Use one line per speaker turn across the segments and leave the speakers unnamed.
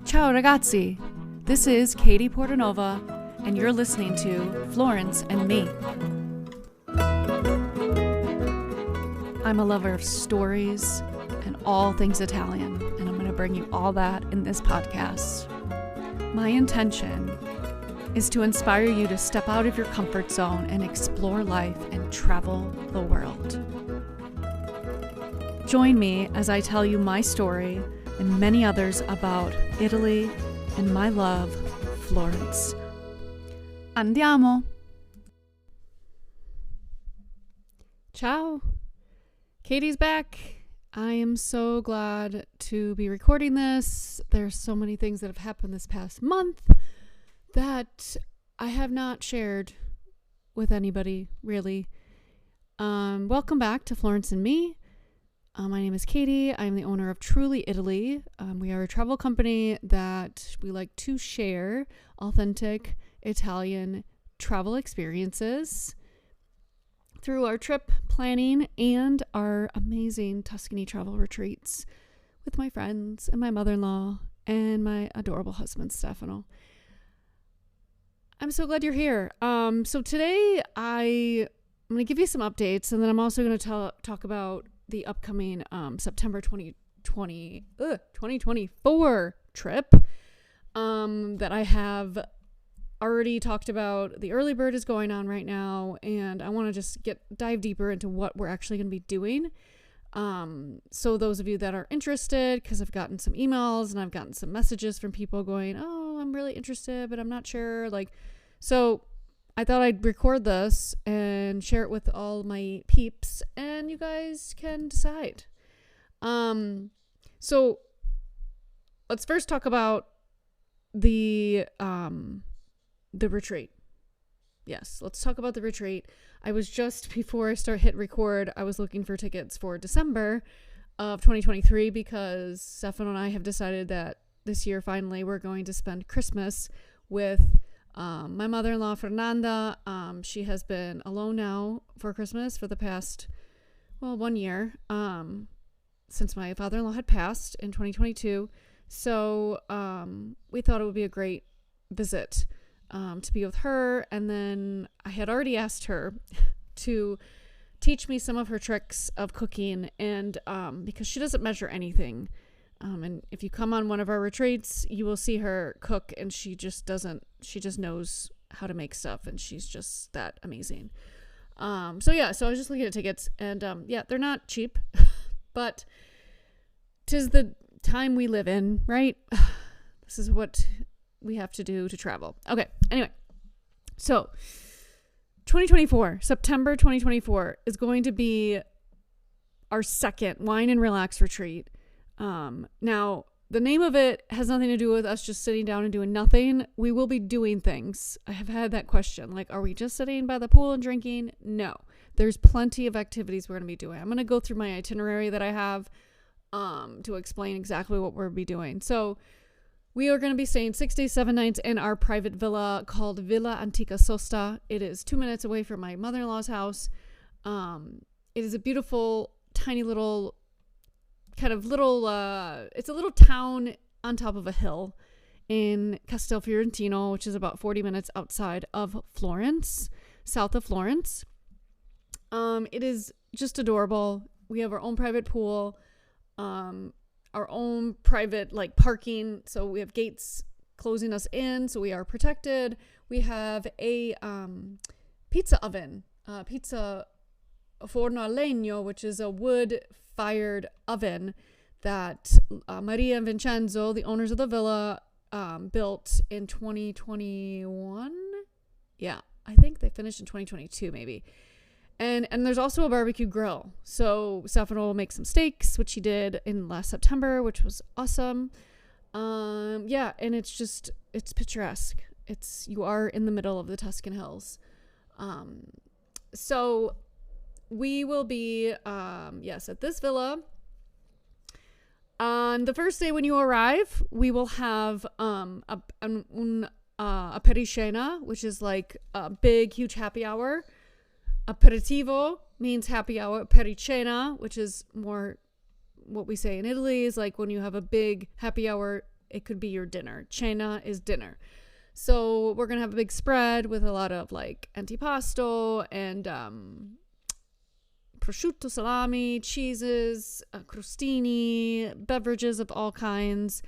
Ciao ragazzi, this is Katie Portanova, and you're listening to Florence and Me. I'm a lover of stories and all things Italian, and I'm going to bring you all that in this podcast. My intention is to inspire you to step out of your comfort zone and explore life and travel the world. Join me as I tell you my story and many others about Italy and my love, Florence. Andiamo! Ciao! Katie's back. I am so glad to be recording this. There's so many things that have happened this past month that I have not shared with anybody, really. Welcome back to Florence and Me. My name is Katie. I'm the owner of Truly Italy. We are a travel company that we like to share authentic Italian travel experiences through our trip planning and our amazing Tuscany travel retreats with my friends and my mother-in-law and my adorable husband, Stefano. I'm so glad you're here. So today I'm going to give you some updates, and then I'm also going to talk about the upcoming September 2024 trip that I have already talked about. The early bird is going on right now, and I want to just dive deeper into what we're actually going to be doing. So those of you that are interested, because I've gotten some emails and I've gotten some messages from people going, "Oh, I'm really interested, but I'm not sure." So I thought I'd record this and share it with all my peeps, and you guys can decide. So let's first talk about the retreat. Yes, let's talk about the retreat. I was just, before I hit record, I was looking for tickets for December of 2023 because Stefano and I have decided that this year, finally, we're going to spend Christmas with my mother-in-law, Fernanda. She has been alone now for Christmas for the past, 1 year, since my father-in-law had passed in 2022. So we thought it would be a great visit to be with her. And then I had already asked her to teach me some of her tricks of cooking, and because she doesn't measure anything. And if you come on one of our retreats, you will see her cook, and she just knows how to make stuff, and she's just that amazing. So I was just looking at tickets, and they're not cheap, but 'tis the time we live in, right? This is what we have to do to travel. Okay, anyway, so September 2024 is going to be our second Wine and Relax retreat. Now, the name of it has nothing to do with us just sitting down and doing nothing. We will be doing things. I have had that question. Are we just sitting by the pool and drinking? No. There's plenty of activities we're going to be doing. I'm going to go through my itinerary that I have to explain exactly what we'll be doing. So we are going to be staying 6 days, 7 nights in our private villa called Villa Antica Sosta. It is 2 minutes away from my mother-in-law's house. It is a beautiful, tiny little it's a little town on top of a hill in Castel Fiorentino, which is about 40 minutes outside of Florence, south of Florence. It is just adorable. We have our own private pool, our own private parking. So we have gates closing us in, so we are protected. We have a pizza oven, pizza forno a legno, which is a wood-fired oven that Maria and Vincenzo, the owners of the villa, built in 2021. Yeah, I think they finished in 2022 maybe. And there's also a barbecue grill. So Stefano will make some steaks, which he did in last September, which was awesome. And it's picturesque. You are in the middle of the Tuscan hills. So we will be, at this villa. On the first day when you arrive, we will have a pericena, which is like a big, huge happy hour. Aperitivo means happy hour. Pericena, which is more what we say in Italy, is like when you have a big happy hour it could be your dinner. Cena is dinner. So we're going to have a big spread with a lot of like antipasto and prosciutto, salami, cheeses, crostini, beverages of all kinds.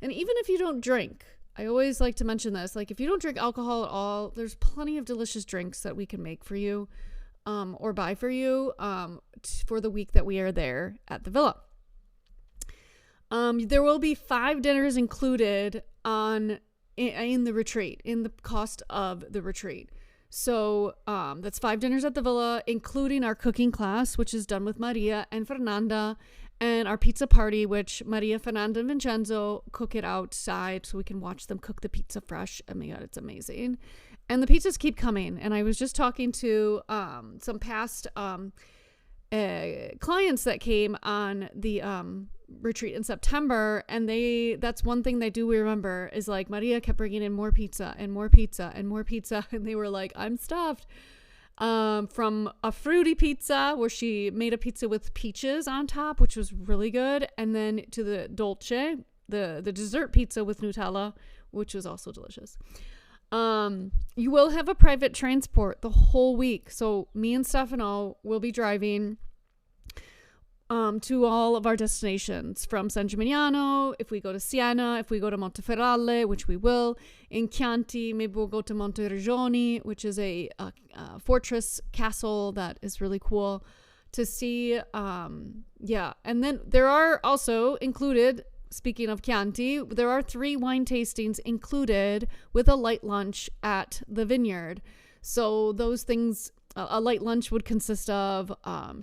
And even if you don't drink, I always like to mention this, like if you don't drink alcohol at all, there's plenty of delicious drinks that we can make for you or buy for you for the week that we are there at the villa. There will be 5 dinners included in the retreat, in the cost of the retreat. So that's 5 dinners at the villa, including our cooking class, which is done with Maria and Fernanda, and our pizza party, which Maria, Fernanda, and Vincenzo cook it outside so we can watch them cook the pizza fresh. Oh my God, it's amazing. And the pizzas keep coming. And I was just talking to some past clients that came on the retreat in September, and that's one thing they do remember is like Maria kept bringing in more pizza and more pizza and more pizza, and they were like, I'm stuffed. From a fruity pizza where she made a pizza with peaches on top, which was really good, and then to the dolce, the dessert pizza with Nutella, which was also delicious. You will have a private transport the whole week. So me and Stefano will be driving to all of our destinations from San Gimignano, if we go to Siena, if we go to Monteferralle, which we will, in Chianti, maybe we'll go to Monteriggioni, which is a fortress castle that is really cool to see. And then there are also included, speaking of Chianti, there are 3 wine tastings included with a light lunch at the vineyard. So those things, a light lunch would consist of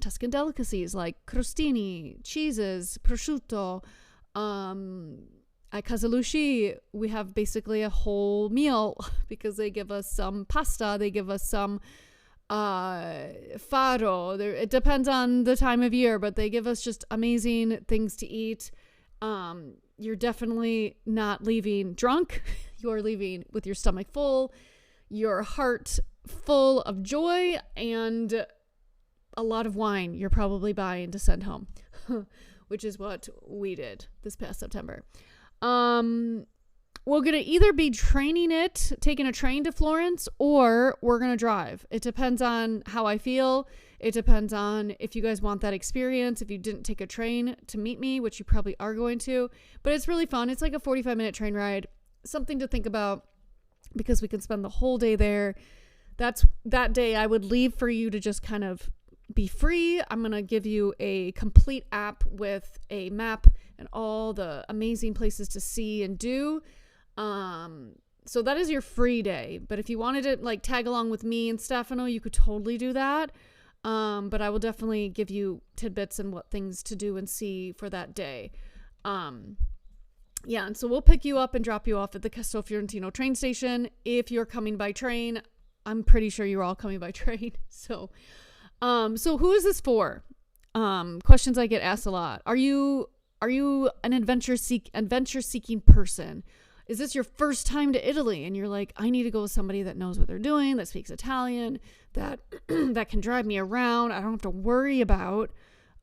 Tuscan delicacies like crostini, cheeses, prosciutto. At Casaluci, we have basically a whole meal because they give us some pasta, they give us some faro. It depends on the time of year, but they give us just amazing things to eat. You're definitely not leaving drunk. You're leaving with your stomach full, your heart full of joy, and a lot of wine you're probably buying to send home, which is what we did this past September. We're going to either be taking a train to Florence, or we're going to drive. It depends on how I feel. It depends on if you guys want that experience. If you didn't take a train to meet me, which you probably are going to, but it's really fun. It's like a 45-minute train ride, something to think about because we can spend the whole day there. That day I would leave for you to just kind of be free. I'm going to give you a complete app with a map and all the amazing places to see and do. So that is your free day. But if you wanted to like tag along with me and Stefano, you could totally do that. But I will definitely give you tidbits and what things to do and see for that day. And so we'll pick you up and drop you off at the Castel Fiorentino train station. If you're coming by train, I'm pretty sure you're all coming by train. So who is this for? Questions I get asked a lot. Are you an adventure seeking person? Is this your first time to Italy? And you're like, I need to go with somebody that knows what they're doing, that speaks Italian, that that can drive me around. I don't have to worry about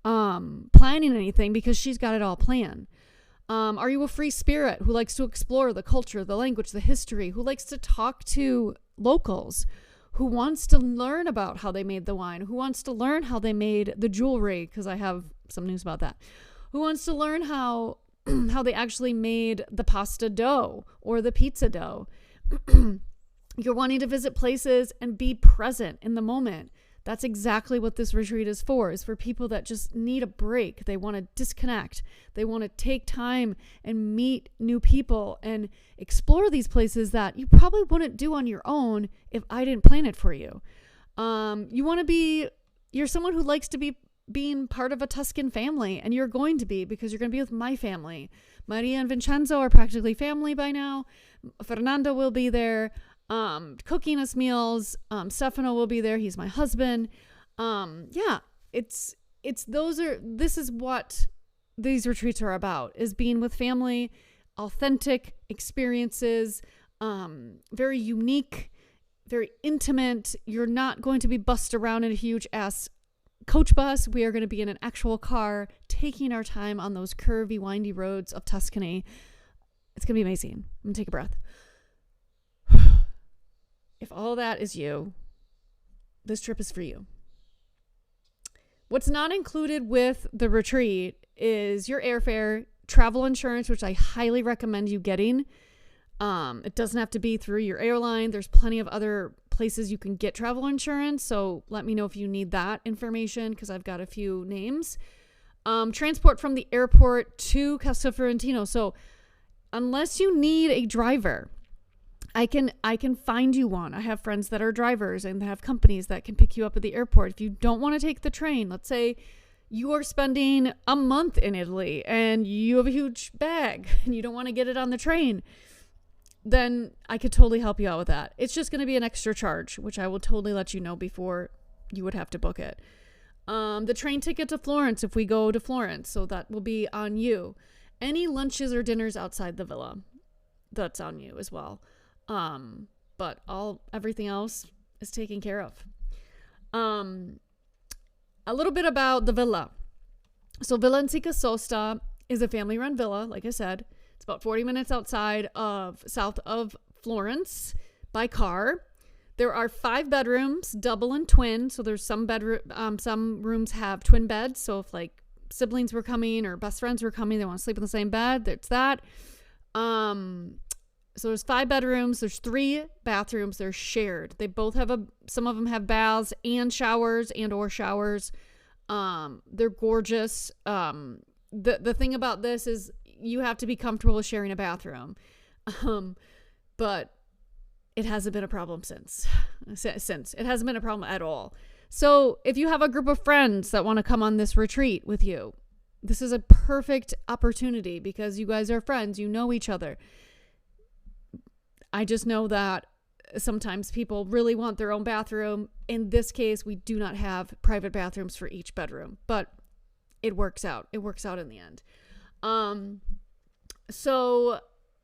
planning anything because she's got it all planned. Are you a free spirit who likes to explore the culture, the language, the history, who likes to talk to locals, who wants to learn about how they made the wine, who wants to learn how they made the jewelry, because I have some news about that, who wants to learn how they actually made the pasta dough or the pizza dough. You're wanting to visit places and be present in the moment. That's exactly what this retreat is for people that just need a break. They want to disconnect. They want to take time and meet new people and explore these places that you probably wouldn't do on your own if I didn't plan it for you. You're someone who likes to be being part of a Tuscan family, and you're going to be because you're going to be with my family. Maria and Vincenzo are practically family by now. Fernando will be there. Cooking us meals. Stefano will be there. He's my husband. This is what these retreats are about, is being with family, authentic experiences, very unique, very intimate. You're not going to be bussed around in a huge ass coach bus. We are going to be in an actual car, taking our time on those curvy, windy roads of Tuscany. It's going to be amazing. I'm going to take a breath. If all that is you, this trip is for you. What's not included with the retreat is your airfare, travel insurance, which I highly recommend you getting. It doesn't have to be through your airline. There's plenty of other places you can get travel insurance. So let me know if you need that information, because I've got a few names. Transport from the airport to Castel Fiorentino. So unless you need a driver, I can find you one. I have friends that are drivers and have companies that can pick you up at the airport. If you don't want to take the train, let's say you are spending a month in Italy and you have a huge bag and you don't want to get it on the train, then I could totally help you out with that. It's just going to be an extra charge, which I will totally let you know before you would have to book it. The train ticket to Florence, if we go to Florence, so that will be on you. Any lunches or dinners outside the villa, that's on you as well. But everything else is taken care of. A little bit about the villa. So Villa Antica Sosta is a family-run villa, like I said. It's about 40 minutes south of Florence by car. There are 5 bedrooms, double and twin. So there's some rooms have twin beds. So if like siblings were coming or best friends were coming, they want to sleep in the same bed, it's that. So there's 5 bedrooms. There's 3 bathrooms. They're shared. They both have some of them have baths and showers or showers. They're gorgeous. The thing about this is you have to be comfortable with sharing a bathroom. But it hasn't been a problem since. It hasn't been a problem at all. So if you have a group of friends that want to come on this retreat with you, this is a perfect opportunity because you guys are friends. You know each other. I just know that sometimes people really want their own bathroom. In this case, we do not have private bathrooms for each bedroom, but it works out. It works out in the end. So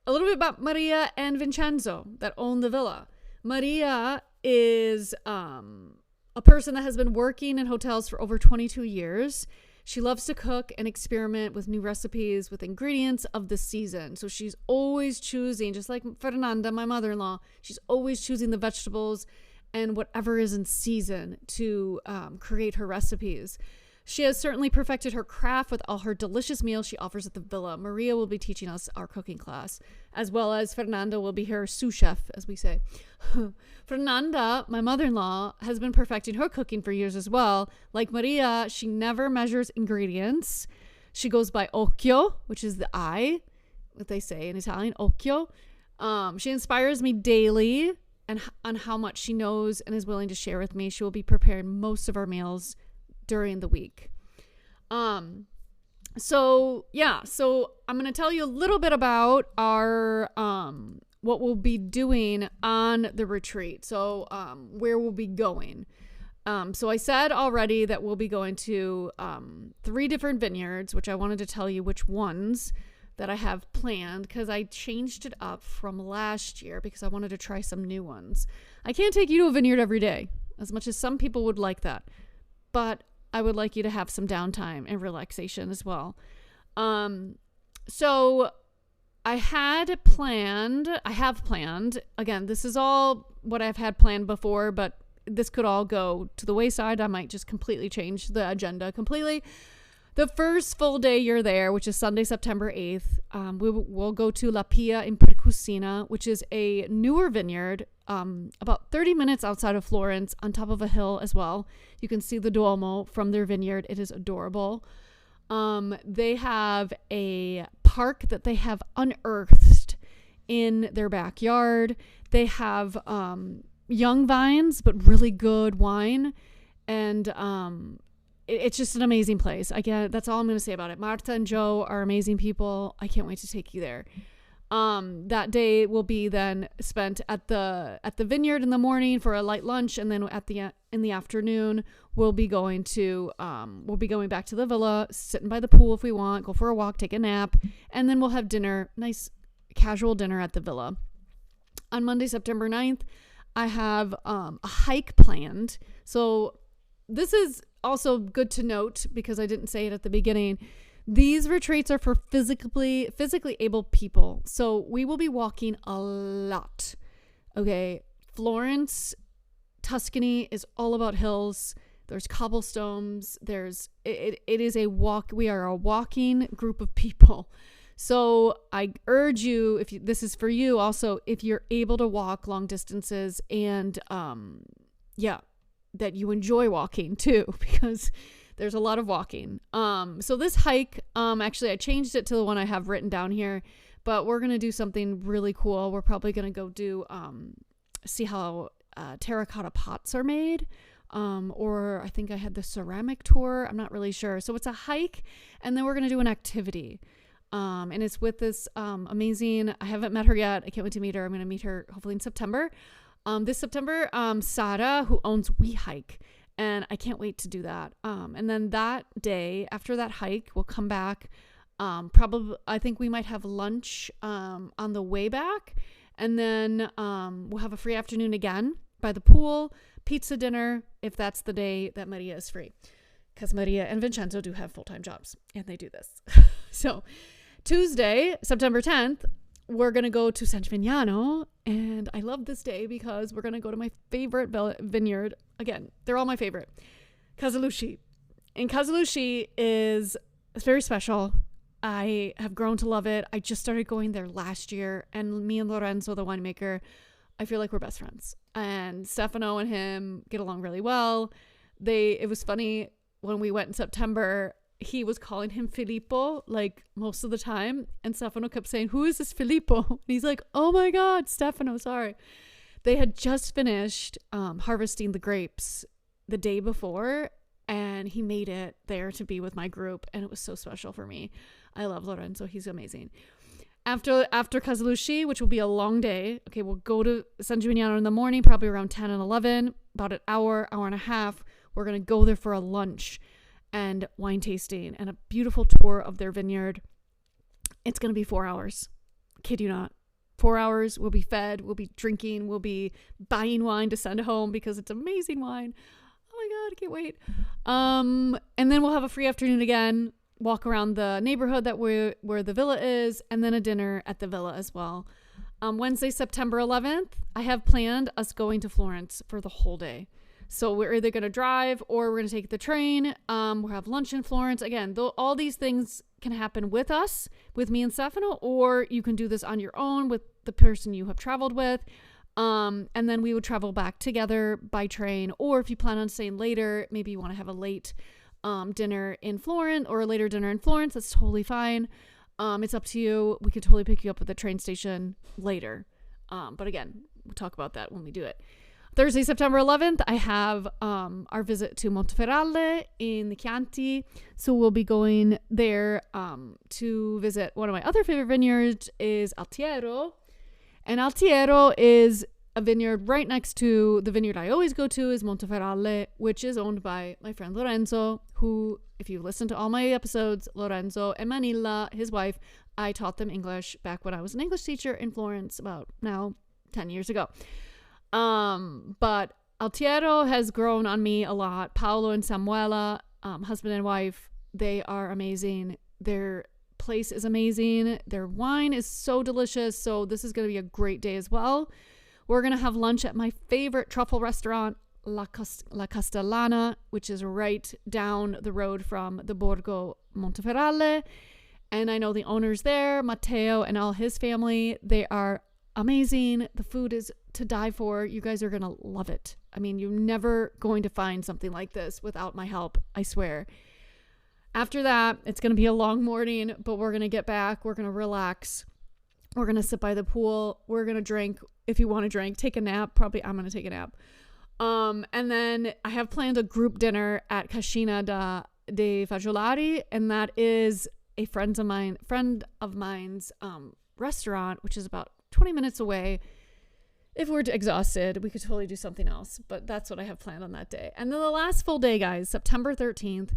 a little bit about Maria and Vincenzo that own the villa. Maria is a person that has been working in hotels for over 22 years. She loves to cook and experiment with new recipes with ingredients of the season. So she's always choosing, just like Fernanda, my mother-in-law, she's always choosing the vegetables and whatever is in season to create her recipes. She has certainly perfected her craft with all her delicious meals she offers at the villa. Maria will be teaching us our cooking class, as well as Fernanda will be her sous chef, as we say. Fernanda, my mother-in-law, has been perfecting her cooking for years as well. Like Maria, she never measures ingredients. She goes by occhio, which is the eye, what they say in Italian, occhio. She inspires me daily and on how much she knows and is willing to share with me. She will be preparing most of our meals during the week. So I'm going to tell you a little bit about our, what we'll be doing on the retreat. So, where we'll be going. So I said already that we'll be going to, 3 different vineyards, which I wanted to tell you which ones that I have planned because I changed it up from last year because I wanted to try some new ones. I can't take you to a vineyard every day as much as some people would like that, but I would like you to have some downtime and relaxation as well. So I have planned, again, this is all what I've had planned before, but this could all go to the wayside. I might just completely change the agenda completely. The first full day you're there, which is Sunday, September 8th, we'll go to La Pia in Percussina, which is a newer vineyard, about 30 minutes outside of Florence, on top of a hill as well. You can see the Duomo from their vineyard. It is adorable. They have a park that they have unearthed in their backyard. They have young vines, but really good wine. And it's just an amazing place. Again, that's all I'm going to say about it. Marta and Joe are amazing people. I can't wait to take you there. That day will be then spent at the vineyard in the morning for a light lunch, and then in the afternoon we'll be going back to the villa, sitting by the pool if we want, go for a walk, take a nap, and then we'll have dinner, nice casual dinner at the villa. On Monday, September 9th, I have a hike planned. So this is also good to note because I didn't say it at the beginning. These retreats are for physically able people. So we will be walking a lot. Okay. Florence, Tuscany is all about hills. There's cobblestones. It is a walk. We are a walking group of people. So I urge you, this is for you also, if you're able to walk long distances and, that you enjoy walking too, because there's a lot of walking. So this hike, actually I changed it to the one I have written down here, but we're going to do something really cool. We're probably going to go do, see how, terracotta pots are made. Or I think I had the ceramic tour. I'm not really sure. So it's a hike, and then we're going to do an activity. And it's with this, amazing, I haven't met her yet. I can't wait to meet her. I'm going to meet her hopefully in September. This September, Sara, who owns We Hike, and I can't wait to do that. And then that day after that hike, we'll come back. Probably, I think we might have lunch, on the way back, and then, we'll have a free afternoon again by the pool, pizza dinner, if that's the day that Maria is free, because Maria and Vincenzo do have full-time jobs and they do this. So Tuesday, September 10th, we're going to go to San Gimignano, and I love this day because we're going to go to my favorite vineyard. Again, they're all my favorite. Casaluci. And Casaluci is very special. I have grown to love it. I just started going there last year, and me and Lorenzo, the winemaker, I feel like we're best friends. And Stefano and him get along really well. It was funny when we went in September, he was calling him Filippo like most of the time, and Stefano kept saying, "Who is this Filippo?" And he's like, "Oh my God, Stefano, sorry." They had just finished harvesting the grapes the day before, and he made it there to be with my group, and it was so special for me. I love Lorenzo. He's amazing. After Casaluci, which will be a long day, okay, we'll go to San Gimignano in the morning, probably around 10 and 11, about an hour and a half. We're going to go there for a lunch and wine tasting and a beautiful tour of their vineyard. It's going to be 4 hours. Kid you not. 4 hours. We'll be fed. We'll be drinking. We'll be buying wine to send home because it's amazing wine. Oh my God, I can't wait. And then we'll have a free afternoon again. Walk around the neighborhood where the villa is, and then a dinner at the villa as well. Wednesday, September 11th, I have planned us going to Florence for the whole day. So we're either going to drive or we're going to take the train. We'll have lunch in Florence. Again, all these things can happen with us, with me and Stefano, or you can do this on your own with the person you have traveled with. And then we would travel back together by train, or if you plan on staying later, maybe you want to have a late dinner in Florence or a later dinner in Florence. That's totally fine. It's up to you. We could totally pick you up at the train station later. But again, we'll talk about that when we do it. Thursday, September 11th, I have our visit to Monteferralle in the Chianti. So we'll be going there to visit one of my other favorite vineyards is Altiero. And Altiero is a vineyard right next to the vineyard I always go to is Monteferralle, which is owned by my friend Lorenzo, who, if you listen to all my episodes, Lorenzo and Manila, his wife, I taught them English back when I was an English teacher in Florence about now 10 years ago. But Altiero has grown on me a lot. Paolo and Samuela, husband and wife, they are amazing. Their place is amazing. Their wine is so delicious. So this is going to be a great day as well. We're going to have lunch at my favorite truffle restaurant, La Castellana, which is right down the road from the Borgo Monteferralle. And I know the owners there, Matteo and all his family. They are amazing. The food is to die for. You guys are going to love it. I mean, you're never going to find something like this without my help, I swear. After that, it's going to be a long morning, but we're going to get back. We're going to relax. We're going to sit by the pool. We're going to drink. If you want to drink, take a nap. Probably I'm going to take a nap. And then I have planned a group dinner at Cascina dei Fagiolari, and that is a friend of mine's restaurant, which is about 20 minutes away. If we're exhausted, we could totally do something else, but that's what I have planned on that day. And then the last full day, guys, September 13th,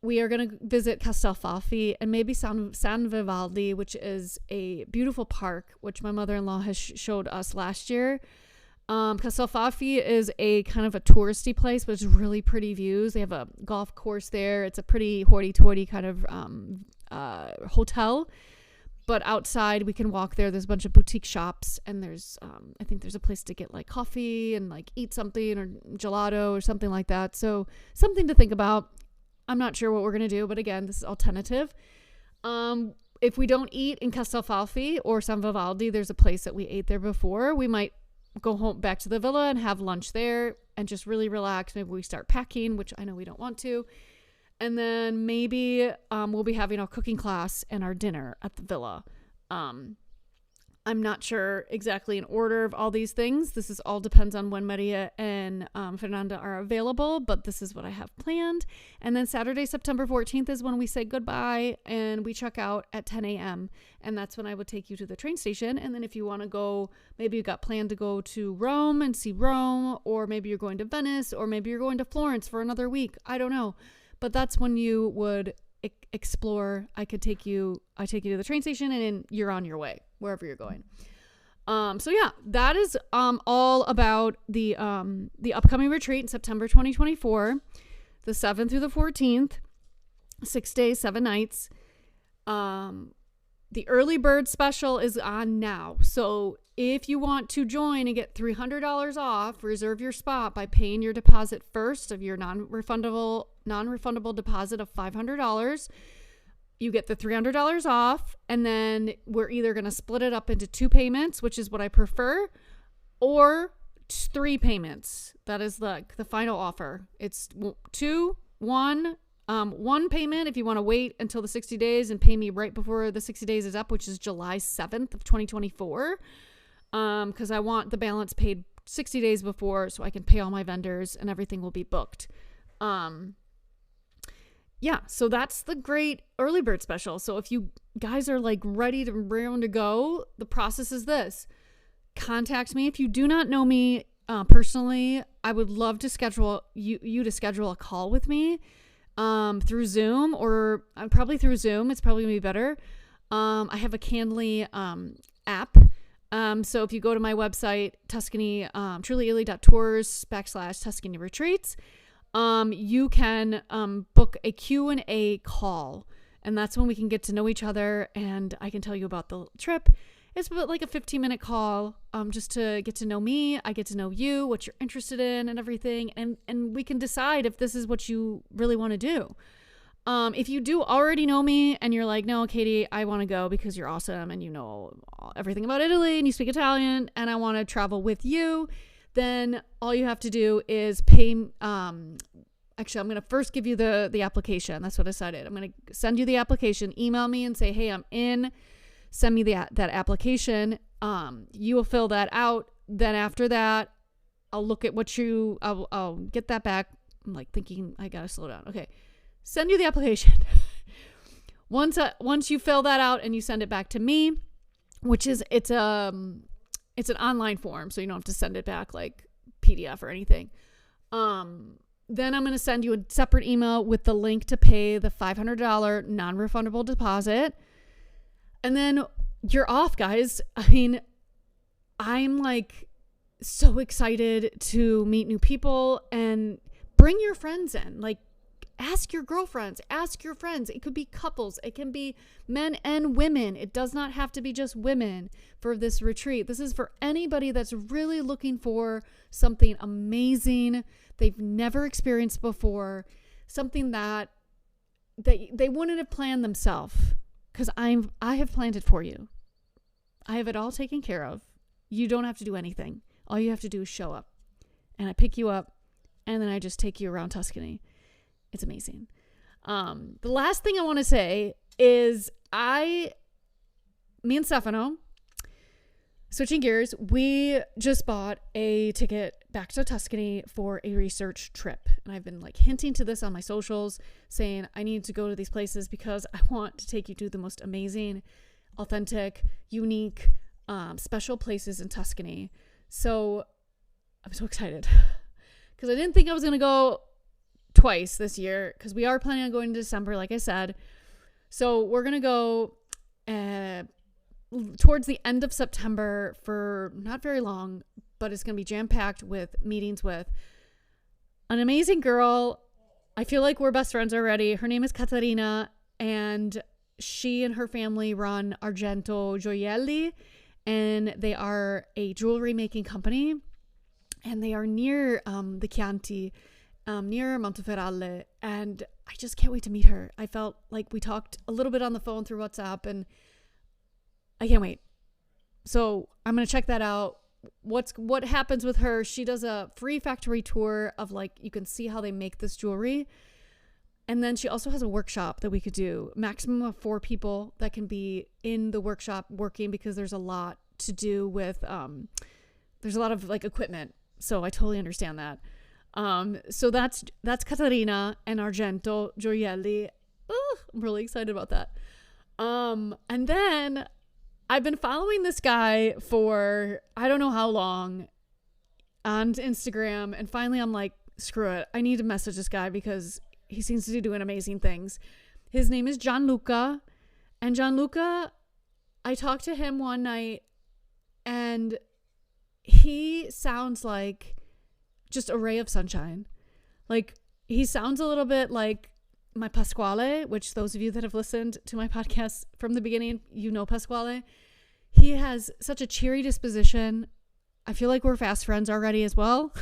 we are going to visit Castelfalfi and maybe San Vivaldi, which is a beautiful park, which my mother-in-law has showed us last year. Castelfalfi is a kind of a touristy place, but it's really pretty views. They have a golf course there. It's a pretty hoity-toity kind of hotel. But outside we can walk there. There's a bunch of boutique shops, and there's I think there's a place to get like coffee and like eat something or gelato or something like that. So something to think about. I'm not sure what we're gonna do, but again, this is all tentative. If we don't eat in Castelfalfi or San Vivaldi, there's a place that we ate there before. We might go home back to the villa and have lunch there and just really relax. Maybe we start packing, which I know we don't want to. And then maybe we'll be having our cooking class and our dinner at the villa. I'm not sure exactly in order of all these things. This is all depends on when Maria and Fernanda are available, but this is what I have planned. And then Saturday, September 14th is when we say goodbye and we check out at 10 a.m. And that's when I would take you to the train station. And then if you want to go, maybe you got planned to go to Rome and see Rome, or maybe you're going to Venice, or maybe you're going to Florence for another week. I don't know. But that's when you would explore. I take you to the train station and then you're on your way wherever you're going. So yeah, that is all about the upcoming retreat in September 2024, the 7th through the 14th, 6 days, 7 nights. The early bird special is on now. So if you want to join and get $300 off, reserve your spot by paying your deposit first of your non-refundable deposit of $500. You get the $300 off, and then we're either going to split it up into 2 payments, which is what I prefer, or 3 payments. That is the final offer. It's 1 payment if you want to wait until the 60 days and pay me right before the 60 days is up, which is July 7th of 2024. Because I want the balance paid 60 days before so I can pay all my vendors and everything will be booked. Yeah, so that's the great early bird special. So if you guys are like ready to raring to go, the process is this. Contact me. If you do not know me personally, I would love to schedule you to schedule a call with me through Zoom, or probably through Zoom. It's probably gonna be better. I have a Calendly app. So if you go to my website, Tuscany, trulyilly.tours/Tuscany retreats, you can book a Q&A call, and that's when we can get to know each other and I can tell you about the trip. It's about like a 15-minute call, just to get to know me. I get to know you, what you're interested in and everything, and we can decide if this is what you really want to do. If you do already know me and you're like, no, Katie, I want to go because you're awesome and you know everything about Italy and you speak Italian and I want to travel with you, then all you have to do is pay. Actually, I'm going to first give you the application. That's what I decided. I'm going to send you the application, email me and say, hey, I'm in. Send me that application. You will fill that out. Then after that, I'll look at I'll get that back. I'm like thinking I got to slow down. Okay. Send you the application. Once you fill that out and you send it back to me, which is it's an online form, so you don't have to send it back like PDF or anything. Then I'm going to send you a separate email with the link to pay the $500 non-refundable deposit. And then you're off, guys. I mean, I'm like so excited to meet new people and bring your friends in. Like, ask your girlfriends, ask your friends. It could be couples. It can be men and women. It does not have to be just women for this retreat. This is for anybody that's really looking for something amazing they've never experienced before, something that they wouldn't have planned themselves, because I have planned it for you. I have it all taken care of. You don't have to do anything. All you have to do is show up, and I pick you up, and then I just take you around Tuscany. It's amazing. The last thing I want to say is me and Stefano, switching gears, we just bought a ticket back to Tuscany for a research trip. And I've been like hinting to this on my socials, saying I need to go to these places because I want to take you to the most amazing, authentic, unique, special places in Tuscany. So I'm so excited because I didn't think I was going to go twice this year, because we are planning on going in December, like I said. So we're going to go towards the end of September for not very long, but it's going to be jam-packed with meetings with an amazing girl. I feel like we're best friends already. Her name is Katarina, and she and her family run Argento Gioielli, and they are a jewelry making company, and they are near the Chianti, near Monteferralle, and I just can't wait to meet her. I felt like we talked a little bit on the phone through WhatsApp, and I can't wait. So I'm gonna check that out. What happens with her? She does a free factory tour of, like, you can see how they make this jewelry. And then she also has a workshop that we could do. Maximum of 4 people that can be in the workshop working, because there's a lot to do with, there's a lot of like equipment. So I totally understand that. So that's Caterina and Argento Gioielli. I'm really excited about that. And then I've been following this guy for I don't know how long on Instagram. And finally I'm like, screw it. I need to message this guy because he seems to be doing amazing things. His name is Gianluca. And Gianluca, I talked to him one night, and he sounds like just a ray of sunshine. Like, he sounds a little bit like my Pasquale, which those of you that have listened to my podcast from the beginning, you know Pasquale. He has such a cheery disposition. I feel like we're fast friends already as well.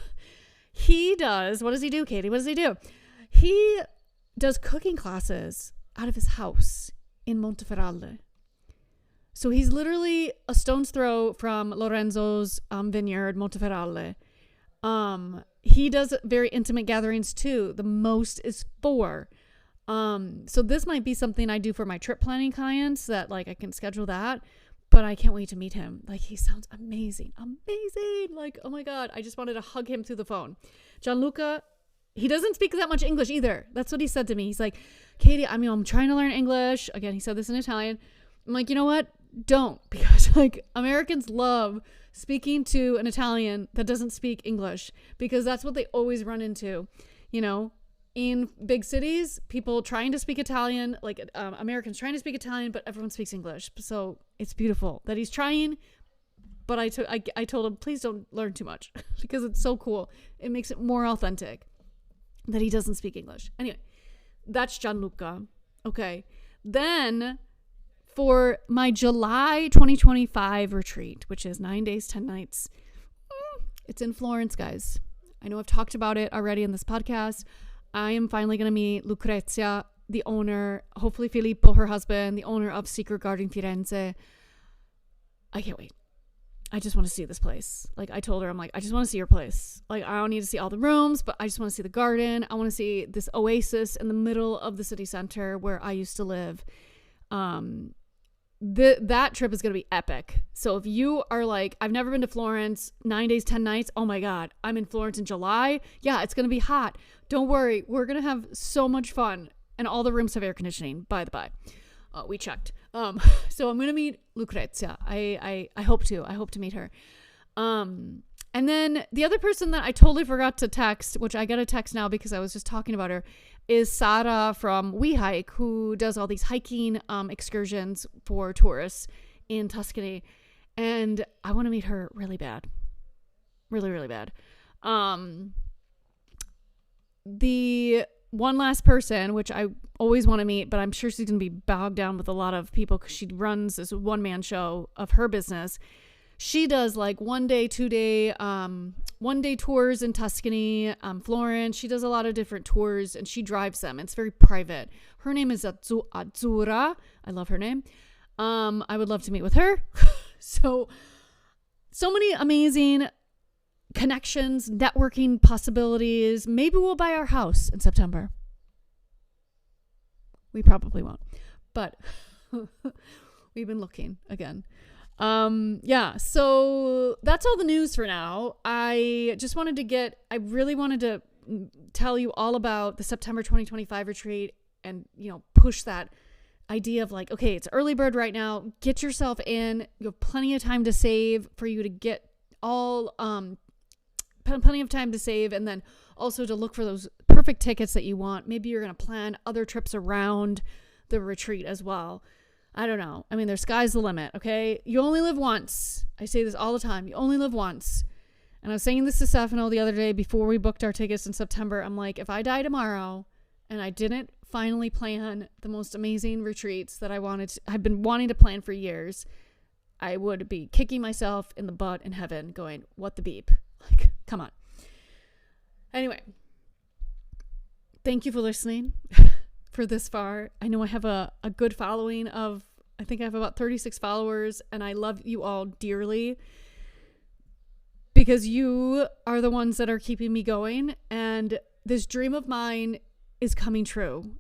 He does. What does he do, Katie? What does he do? He does cooking classes out of his house in Monteferralle. So he's literally a stone's throw from Lorenzo's vineyard, Monteferralle. He does very intimate gatherings too. The most is 4. So this might be something I do for my trip planning clients, that like I can schedule that. But I can't wait to meet him. Like, he sounds amazing. Like, oh my God, I just wanted to hug him through the phone. Gianluca, he doesn't speak that much English either. That's what he said to me. He's like, Katie, I'm trying to learn English. Again, he said this in Italian. I'm like, you know what? Don't. Because like Americans love speaking to an Italian that doesn't speak English, because that's what they always run into, you know, in big cities, people trying to speak Italian, like Americans trying to speak Italian, but everyone speaks English. So it's beautiful that he's trying. But I told him, please don't learn too much because it's so cool. It makes it more authentic that he doesn't speak English. Anyway, that's Gianluca. Okay. Then for my July 2025 retreat, which is 9 days, 10 nights, it's in Florence, guys. I know I've talked about it already in this podcast. I am finally going to meet Lucrezia, the owner, hopefully Filippo, her husband, the owner of Secret Garden Firenze. I can't wait. I just want to see this place. Like, I told her, I'm like, I just want to see your place. Like, I don't need to see all the rooms, but I just want to see the garden. I want to see this oasis in the middle of the city center where I used to live. That trip is going to be epic. So if you are like, I've never been to Florence, 9 days, 10 nights. Oh my God, I'm in Florence in July. Yeah, it's going to be hot. Don't worry. We're going to have so much fun. And all the rooms have air conditioning, by the by. We checked. So I'm going to meet Lucrezia. I hope to meet her. And then the other person that I totally forgot to text, which I got a text now because I was just talking about her, is Sara from We Hike, who does all these hiking excursions for tourists in Tuscany. And I want to meet her really bad. Really, really bad. The one last person, which I always want to meet, but I'm sure she's going to be bogged down with a lot of people because she runs this one-man show of her business. She does like 1 day, 2 day, 1 day tours in Tuscany, Florence. She does a lot of different tours and she drives them. It's very private. Her name is Azzurra. I love her name. I would love to meet with her. So many amazing connections, networking possibilities. Maybe we'll buy our house in September. We probably won't, but we've been looking again. Yeah, so that's all the news for now. I really wanted to tell you all about the September 2025 retreat and, push that idea of like, okay, it's early bird right now. Get yourself in. You have plenty of time to save for you to get all, plenty of time to save, and then also to look for those perfect tickets that you want. Maybe you're going to plan other trips around the retreat as well. I don't know. I mean, the sky's the limit, okay? You only live once. I say this all the time. You only live once. And I was saying this to Stefano the other day before we booked our tickets in September. I'm like, if I die tomorrow and I didn't finally plan the most amazing retreats that I've been wanting to plan for years, I would be kicking myself in the butt in heaven going, what the beep? Like, come on. Anyway, thank you for listening for this far. I know I have a good following of, I think I have about 36 followers, and I love you all dearly because you are the ones that are keeping me going, and this dream of mine is coming true.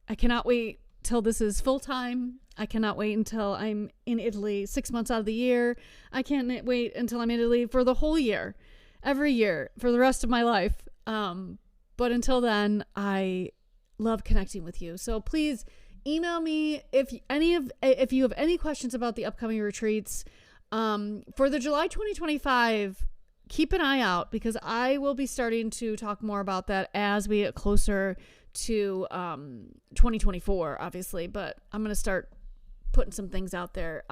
I cannot wait till this is full time. I cannot wait until I'm in Italy 6 months out of the year. I can't wait until I'm in Italy for the whole year, every year, for the rest of my life. But until then, I love connecting with you. So please email me if you have any questions about the upcoming retreats. For the July 2025, keep an eye out because I will be starting to talk more about that as we get closer to 2024, obviously. But I'm going to start putting some things out there,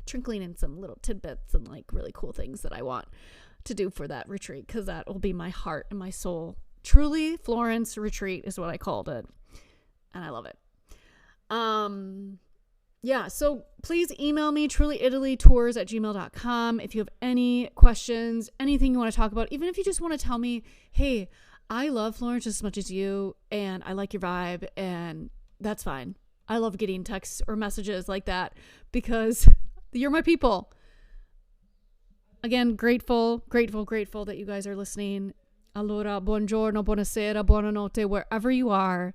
trickling in some little tidbits and like really cool things that I want to do for that retreat, because that will be my heart and my soul. Truly Florence retreat is what I called it, and I love it. Yeah, so please email me, trulyitalytours@gmail.com, if you have any questions, anything you want to talk about, even if you just want to tell me, hey, I love Florence just as much as you, and I like your vibe, and that's fine. I love getting texts or messages like that because you're my people. Again, grateful that you guys are listening. Allora, buongiorno, buonasera, buonanotte, wherever you are.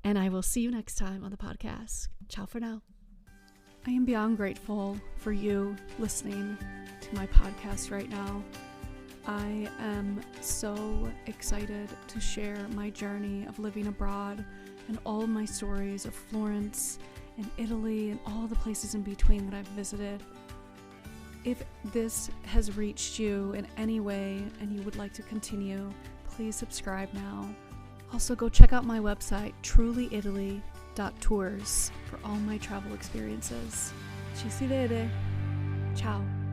And I will see you next time on the podcast. Ciao for now. I am beyond grateful for you listening to my podcast right now. I am so excited to share my journey of living abroad and all of my stories of Florence and Italy and all the places in between that I've visited. If this has reached you in any way and you would like to continue, please subscribe now. Also, go check out my website, trulyitaly.tours, for all my travel experiences. Ci si vede. Ciao.